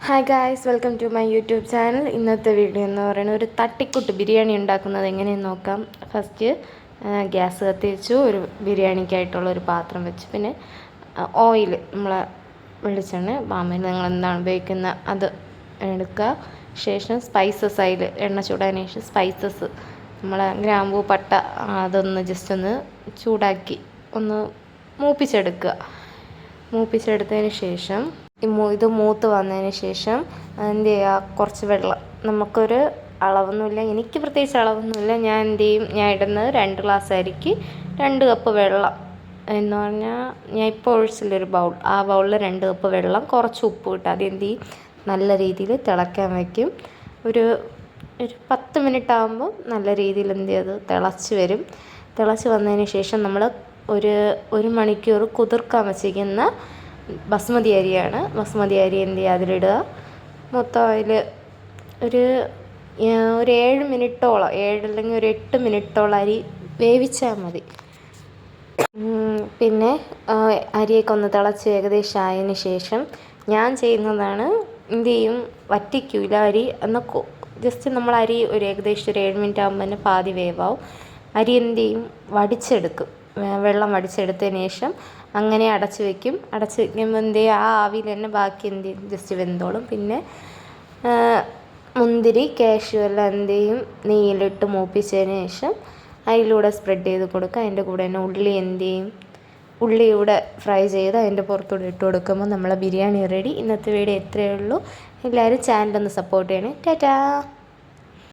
Hi guys, welcome to my YouTube channel. ഇന്നത്തെ video എന്ന് പറയുന്നത് ഒരു തട്ടിക്കൂട്ട് ബിരിയാണി ഉണ്ടാക്കുന്നത് എങ്ങനെയെന്ന് നോക്കാം. ഫസ്റ്റ് ഗ്യാസ് കത്തിച്ചു, ഒരു ബിരിയാണിക്കായിട്ടുള്ള ഒരു പാത്രം വെച്ച്, പിന്നെ ഓയിൽ, നമ്മളെ വെളിച്ചെണ്ണ, പാമ്പ് നിങ്ങൾ എന്താണ് ഉപയോഗിക്കുന്നത് അത് എടുക്കുക. ശേഷം സ്പൈസസ്, അതിൽ എണ്ണ ചൂടായതിനു ശേഷം സ്പൈസസ്, നമ്മളെ ഗ്രാമ്പൂ, പട്ട, അതൊന്ന് ജസ്റ്റ് ഒന്ന് ചൂടാക്കി ഒന്ന് മൂപ്പിച്ചെടുത്തതിന് ശേഷം ഇത് മൂത്ത് വന്നതിന് ശേഷം എന്ത് ചെയ്യുക, കുറച്ച് വെള്ളം, നമുക്കൊരു അളവൊന്നുമില്ല, എനിക്ക് പ്രത്യേകിച്ച് അളവൊന്നുമില്ല. ഞാൻ എന്ത് ചെയ്യും, ഞാൻ ഇടുന്നത് 2 ഗ്ലാസ് അരിക്ക് 2 കപ്പ് വെള്ളം എന്ന് പറഞ്ഞാൽ, ഞാൻ ഇപ്പോൾ ഒഴിച്ചില്ലൊരു ബൗൾ, ആ ബൗളിൽ 2 കപ്പ് വെള്ളം, കുറച്ച് ഉപ്പ് ഇട്ട് അത് എന്ത് ചെയ്യും, നല്ല രീതിയിൽ തിളയ്ക്കാൻ വയ്ക്കും. ഒരു 10 മിനിറ്റ് ആകുമ്പോൾ നല്ല രീതിയിൽ എന്ത് ചെയ്യും, അത് തിളച്ച് വരും. തിളച്ച് വന്നതിന് ശേഷം നമ്മൾ ഒരു മണിക്കൂർ കുതിർക്കാൻ വച്ചിരിക്കുന്ന ബസ്മതി അരിയാണ്. ബസ്മതി അരി എന്ത് ചെയ്യുക, അതിലിടുക. മൊത്തം അതിൽ ഒരു 7 മിനിറ്റോളം, 7 അല്ലെങ്കിൽ ഒരു 8 മിനിറ്റോളം അരി വേവിച്ചാൽ മതി. പിന്നെ അരിയൊക്കെ ഒന്ന് തിളച്ച് ഏകദേശം ആയതിന് ശേഷം ഞാൻ ചെയ്യുന്നതാണ്, എന്ത് ചെയ്യും, വറ്റിക്കൂല അരി, എന്നാൽ ജസ്റ്റ് നമ്മൾ അരി ഏകദേശം ഒരു 7 മിനിറ്റ് ആകുമ്പോൾ തന്നെ പാതി വേവാവും. അരി എന്ത് ചെയ്യും, വടിച്ചെടുക്കും. വെള്ളം വടിച്ചെടുത്തതിന് ശേഷം അങ്ങനെ അടച്ച് വയ്ക്കുമ്പോൾ എന്ത് ചെയ്യും, ആ ആവിയിൽ തന്നെ ബാക്കി എന്ത് ചെയ്യും, ജസ്റ്റ് വെന്തോളും. പിന്നെ മുന്തിരി, കാഷ്യൂ എല്ലാം എന്ത് ചെയ്യും, നെയ്യിലിട്ട് മൂപ്പിച്ചതിന് ശേഷം അതിലൂടെ സ്പ്രെഡ് ചെയ്ത് കൊടുക്കുക. അതിൻ്റെ കൂടെ തന്നെ ഉള്ളി എന്ത് ചെയ്യും, ഉള്ളിയൂടെ ഫ്രൈ ചെയ്ത് അതിൻ്റെ പുറത്തൂടെ ഇട്ട് കൊടുക്കുമ്പോൾ നമ്മളെ ബിരിയാണി റെഡി. ഇന്നത്തെ വീഡിയോ ഇത്രയേ ഉള്ളൂ. എല്ലാവരും ചാനലൊന്ന് സപ്പോർട്ട് ചെയ്യണേ. ടാറ്റാ.